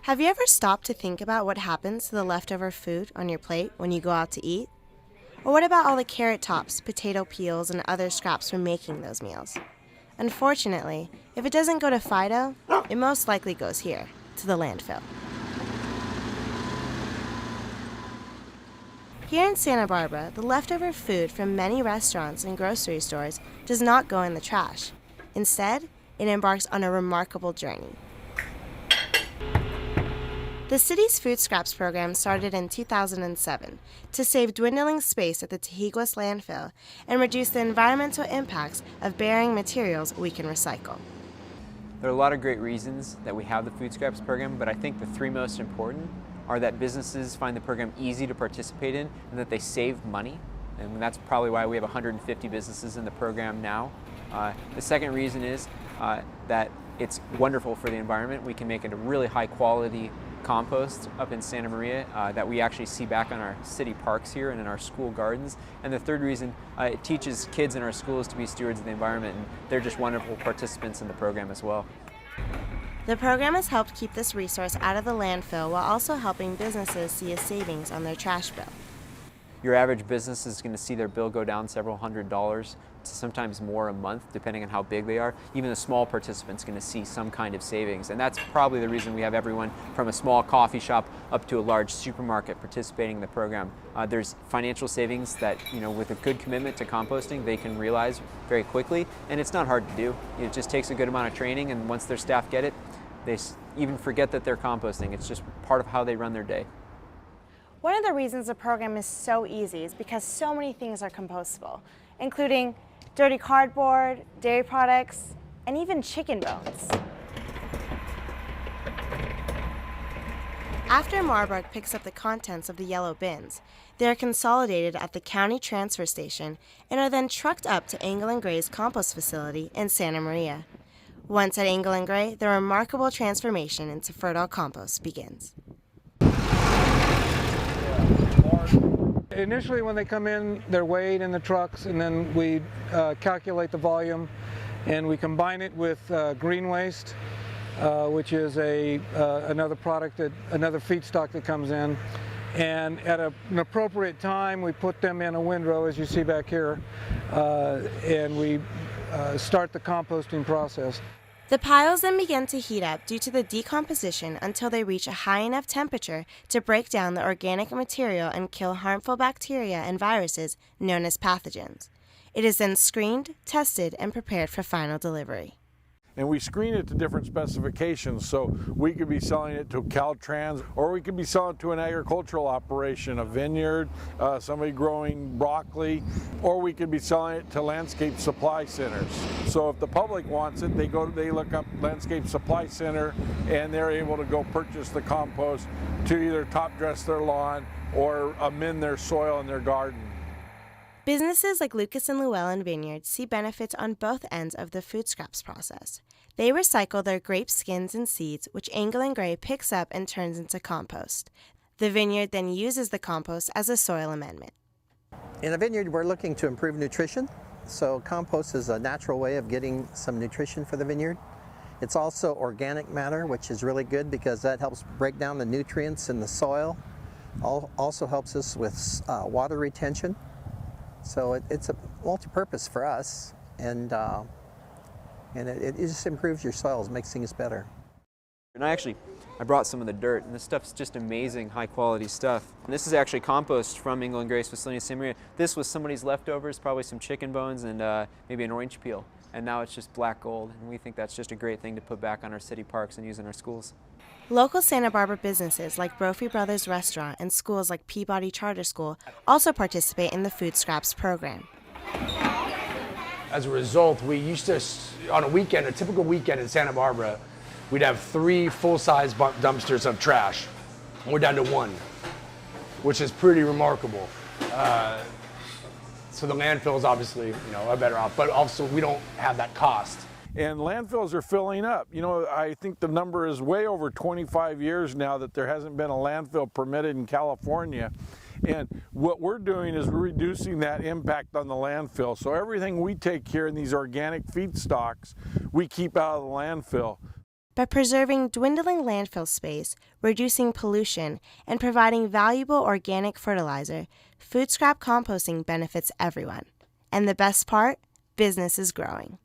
Have you ever stopped to think about what happens to the leftover food on your plate when you go out to eat? Or what about all the carrot tops, potato peels, and other scraps from making those meals? Unfortunately, if it doesn't go to Fido, it most likely goes here, to the landfill. Here in Santa Barbara, the leftover food from many restaurants and grocery stores does not go in the trash. Instead, it embarks on a remarkable journey. The city's Foodscraps program started in 2007 to save dwindling space at the Tejas landfill and reduce the environmental impacts of burying materials we can recycle. There are a lot of great reasons that we have the Foodscraps program, but I think the three most important are that businesses find the program easy to participate in and that they save money. And that's probably why we have 150 businesses in the program now. The second reason is that it's wonderful for the environment. We can make it a really high quality compost up in Santa Maria that we actually see back on our city parks here and in our school gardens. And the third reason, it teaches kids in our schools to be stewards of the environment, and they're just wonderful participants in the program as well. The program has helped keep this resource out of the landfill while also helping businesses see a savings on their trash bill. Your average business is going to see their bill go down several $100s to sometimes more a month, depending on how big they are. Even a small participant's going to see some kind of savings, and that's probably the reason we have everyone from a small coffee shop up to a large supermarket participating in the program. There's financial savings that, with a good commitment to composting, they can realize very quickly, and it's not hard to do. It just takes a good amount of training, and once their staff get it, they even forget that they're composting. It's just part of how they run their day. One of the reasons the program is so easy is because so many things are compostable, including dirty cardboard, dairy products, and even chicken bones. After Marburg picks up the contents of the yellow bins, they are consolidated at the county transfer station and are then trucked up to Engel & Gray's compost facility in Santa Maria. Once at Engel & Gray, the remarkable transformation into fertile compost begins. Initially, when they come in, they're weighed in the trucks, and then we calculate the volume, and we combine it with green waste, which is another feedstock that comes in. And at an appropriate time, we put them in a windrow, as you see back here, and we start the composting process. The piles then begin to heat up due to the decomposition until they reach a high enough temperature to break down the organic material and kill harmful bacteria and viruses known as pathogens. It is then screened, tested, and prepared for final delivery. And we screen it to different specifications, so we could be selling it to Caltrans, or we could be selling it to an agricultural operation, a vineyard, somebody growing broccoli, or we could be selling it to landscape supply centers. So if the public wants it, they look up Landscape Supply Center, and they're able to go purchase the compost to either top dress their lawn or amend their soil in their garden. Businesses like Lucas and Llewellyn Vineyard see benefits on both ends of the Foodscraps process. They recycle their grape skins and seeds, which Engel & Gray picks up and turns into compost. The vineyard then uses the compost as a soil amendment. In a vineyard, we're looking to improve nutrition, so compost is a natural way of getting some nutrition for the vineyard. It's also organic matter, which is really good because that helps break down the nutrients in the soil. Also helps us with water retention. So it's a multi-purpose for us, and it just improves your soils, makes things better. And I brought some of the dirt, and this stuff's just amazing, high-quality stuff. And this is actually compost from Engel & Gray's facility in Santa Maria. This was somebody's leftovers, probably some chicken bones and maybe an orange peel, and now it's just black gold. And we think that's just a great thing to put back on our city parks and use in our schools. Local Santa Barbara businesses like Brophy Brothers Restaurant and schools like Peabody Charter School also participate in the Foodscraps program. As a result, we used to, on a typical weekend in Santa Barbara, we'd have 3 full-size dumpsters of trash. We're down to 1, which is pretty remarkable. So the landfills obviously, are better off, but also we don't have that cost. And landfills are filling up. I think the number is way over 25 years now that there hasn't been a landfill permitted in California. And what we're doing is we're reducing that impact on the landfill. So everything we take here in these organic feedstocks, we keep out of the landfill. By preserving dwindling landfill space, reducing pollution, and providing valuable organic fertilizer, food scrap composting benefits everyone. And the best part? Business is growing.